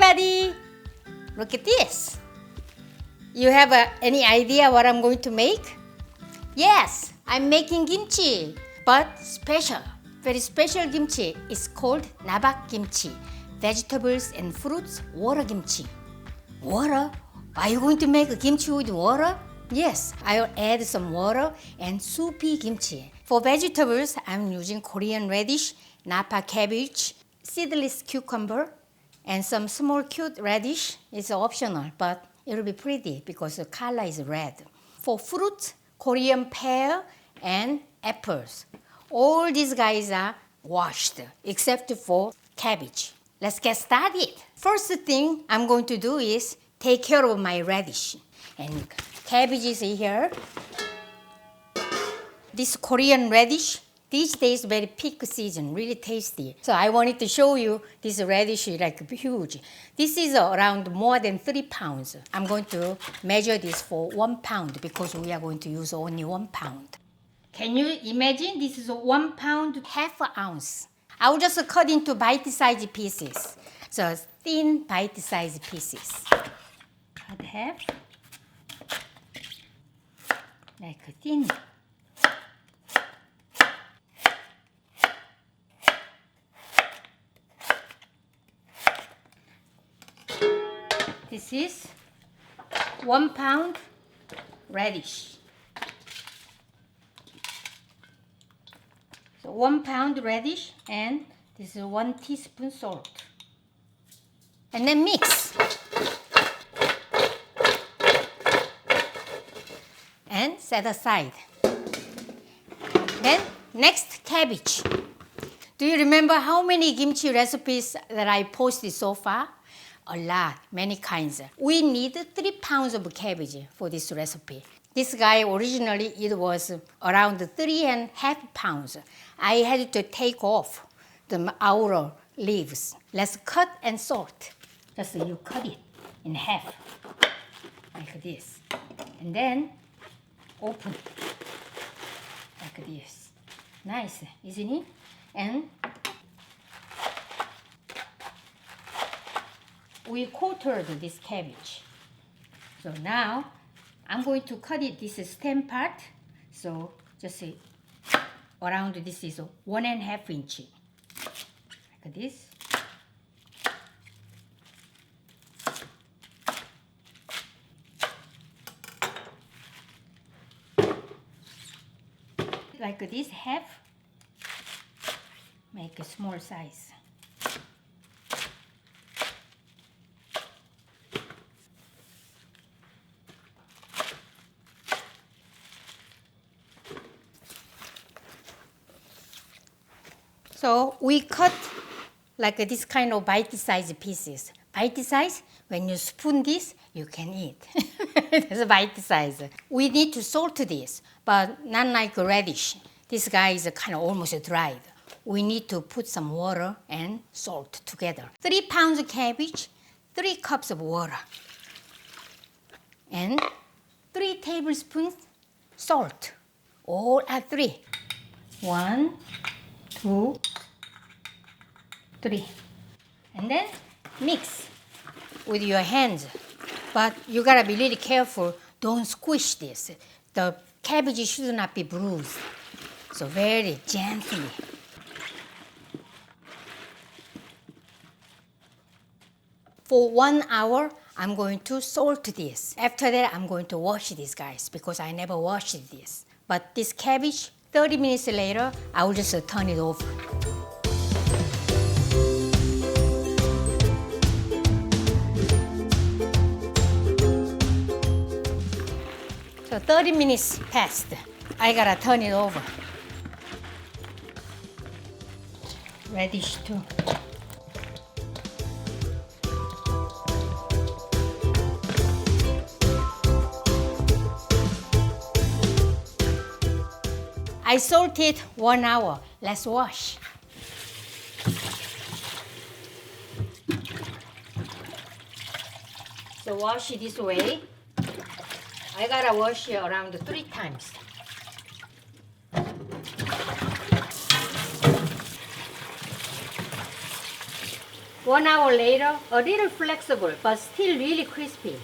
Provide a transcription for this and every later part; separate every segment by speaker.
Speaker 1: everybody! Look at this. You have any idea what I'm going to make? Yes, I'm making kimchi, but special. Very special kimchi is called Nabak-kimchi. Vegetables and fruits water kimchi. Water? Are you going to make a kimchi with water? Yes, I'll add some water and soupy kimchi. For vegetables, I'm using Korean radish, napa cabbage, seedless cucumber, and some small cute radish. It's optional, but it'll be pretty because the color is red. For fruits, Korean pear and apples. All these guys are washed except for cabbage. Let's get started. First thing I'm going to do is take care of my radish. And cabbage is here. This Korean radish, these days very peak season, really tasty. So I wanted to show you this radish like huge. This is around more than 3 pounds. I'm going to measure this for 1 pound because we are going to use only 1 pound. Can you imagine this is 1 pound, half an ounce. I will just cut into bite-sized pieces. So thin bite-sized pieces. Cut half. Like thin. This is 1 pound radish. So 1 pound radish and this is 1 teaspoon salt. And then mix. And set aside. Then next, cabbage. Do you remember how many kimchi recipes that I posted so far? A lot, many kinds. We need 3 pounds of cabbage for this recipe. This guy originally it was around 3.5 pounds. I had to take off the outer leaves. Let's cut and salt. Just you cut it in half, like this. And then open, like this. Nice, isn't it? And we quartered this cabbage. So now I'm going to cut it this stem part. So just say around this is 1.5 inch. Like this. Like this half. Make a small size. So we cut like this kind of bite-sized pieces. Bite-size, when you spoon this, you can eat. It's bite-size. We need to salt this, but not like radish. This guy is kind of almost dried. We need to put some water and salt together. 3 pounds of cabbage, 3 cups of water, and 3 tablespoons salt. All at 3. 1, 2, 3. And then mix with your hands. But you gotta be really careful. Don't squish this. The cabbage should not be bruised. So very gently. For 1 hour, I'm going to salt this. After that, I'm going to wash these guys because I never washed this. But this cabbage, 30 minutes later, I will just turn it over. So 30 minutes passed. I gotta turn it over. Radish too. I salted 1 hour. Let's wash. So wash it this way. I gotta wash it around 3 times. 1 hour later, a little flexible, but still really crispy.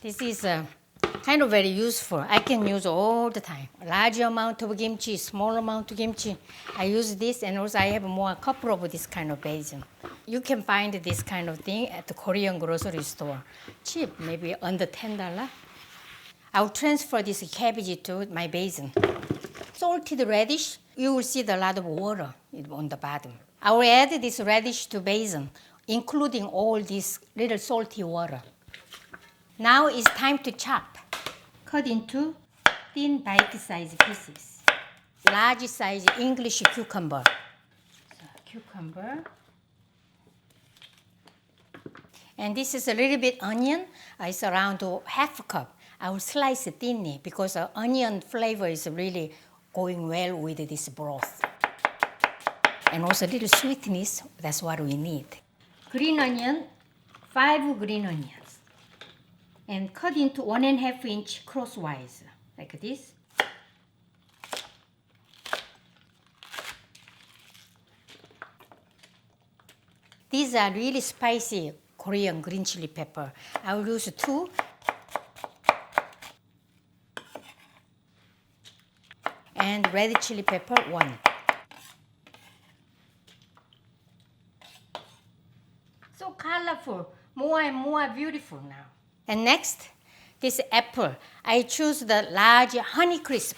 Speaker 1: This is kind of very useful. I can use all the time. A large amount of kimchi, small amount of kimchi. I use this, and also I have more couple of this kind of basil. You can find this kind of thing at the Korean grocery store. Cheap, maybe under $10. I'll transfer this cabbage to my basin. Salted radish, you will see a lot of water on the bottom. I will add this radish to basin, including all this little salty water. Now it's time to chop. Cut into thin bite-sized pieces. Large size English cucumber. So, cucumber. And this is a little bit onion. It's around half a cup. I will slice it thinly because the onion flavor is really going well with this broth. And also a little sweetness, that's what we need. Green onion, 5 green onions. And cut into 1.5 inch crosswise, like this. These are really spicy Korean green chili pepper. I will use 2. And red chili pepper, 1. So colorful, more and more beautiful now. And next, this apple. I choose the large Honey Crisp.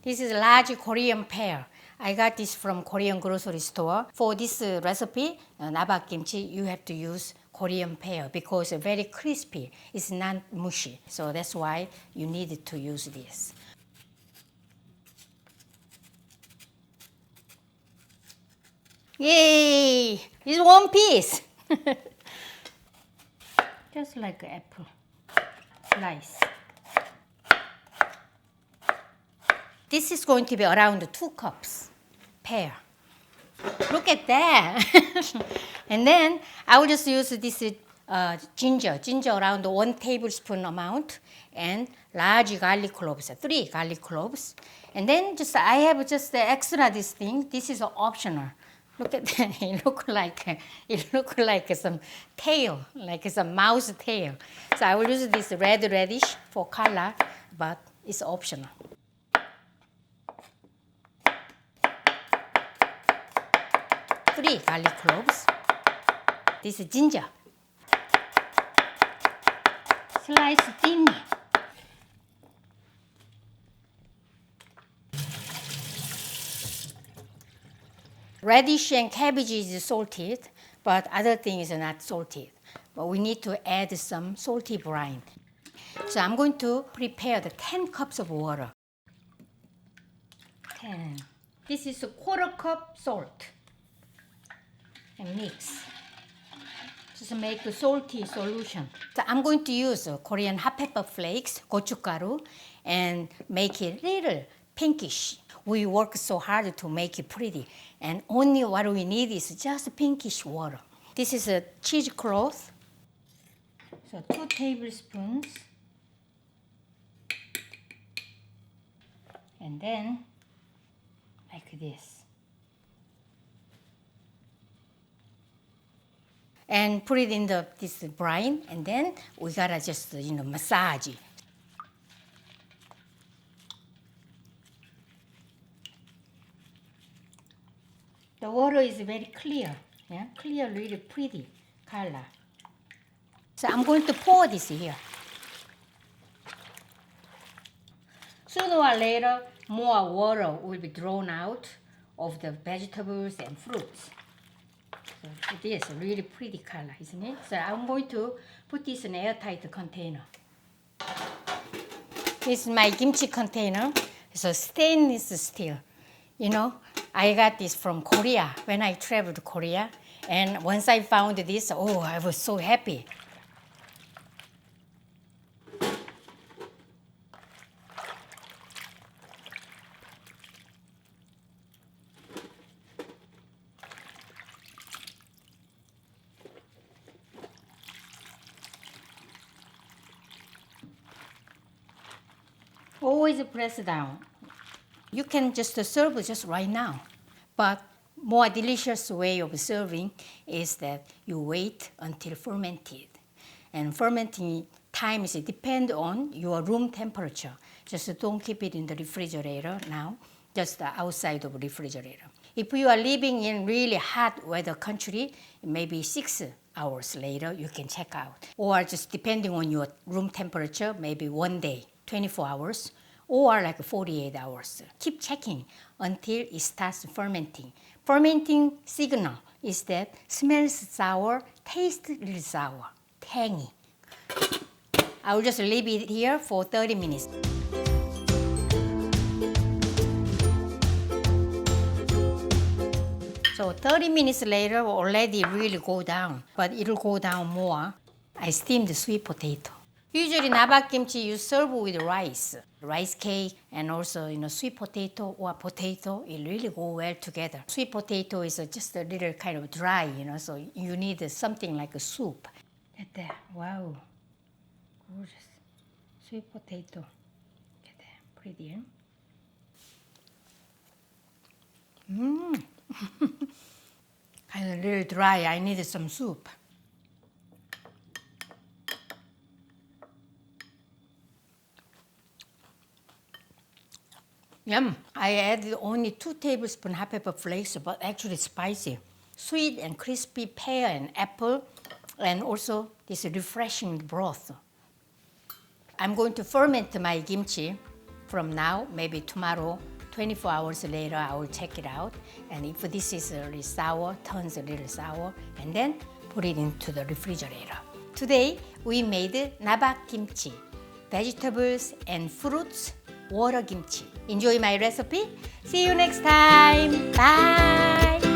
Speaker 1: This is a large Korean pear. I got this from Korean grocery store. For this recipe, Nabak-kimchi, you have to use Korean pear because it's very crispy. It's not mushy. So that's why you need to use this. Yay! It's one piece. Just like an apple. Slice. This is going to be around 2 cups pear. Look at that. And then I will just use this ginger around 1 tablespoon amount, and large garlic cloves, 3 garlic cloves. And then I have just extra this thing. This is optional. Look at that. It look like some tail, like some mouse tail. So I will use this red radish for color, but it's optional. 3 garlic cloves. This is ginger. Slice thinly. Radish and cabbage is salted, but other things are not salted. But we need to add some salty brine. So I'm going to prepare the 10 cups of water. 10. This is a 1/4 cup salt. And mix. Just make a salty solution. So I'm going to use Korean hot pepper flakes, gochugaru, and make it little pinkish. We work so hard to make it pretty, and only what we need is just pinkish water. This is a cheesecloth. So 2 tablespoons. And then like this. And put it in this brine, and then we gotta just massage it. The water is very clear, yeah, clear, really pretty color. So I'm going to pour this here. Sooner or later, more water will be drawn out of the vegetables and fruits. So it is a really pretty color, isn't it? So I'm going to put this in an airtight container. This is my kimchi container. It's a stainless steel. I got this from Korea when I traveled to Korea, And once I found this, oh, I was so happy. Always press down. You can just serve just right now. But more delicious way of serving is that you wait until fermented. And fermenting times depend on your room temperature. Just don't keep it in the refrigerator now, just outside of the refrigerator. If you are living in really hot weather country, maybe 6 hours later you can check out. Or just depending on your room temperature, maybe 1 day, 24 hours, or like 48 hours. Keep checking until it starts fermenting. Fermenting signal is that smells sour, tastes little sour, tangy. I will just leave it here for 30 minutes. So 30 minutes later already really go down, but it'll go down more. I steamed the sweet potato. Usually Nabak-kimchi you serve with rice cake, and also sweet potato or potato, it really go well together. Sweet potato is just a little kind of dry, so you need something like a soup. Look at that, wow, gorgeous. Sweet potato, look at that, pretty, huh? Kind of a little dry, I needed some soup. Yum! I added only 2 tablespoons hot pepper flakes, but actually spicy. Sweet and crispy pear and apple, and also this refreshing broth. I'm going to ferment my kimchi from now, maybe tomorrow. 24 hours later, I will check it out. And if this is a little sour, turns a little sour, and then put it into the refrigerator. Today, we made Nabak-kimchi, vegetables and fruits water kimchi. Enjoy my recipe. See you next time. Bye.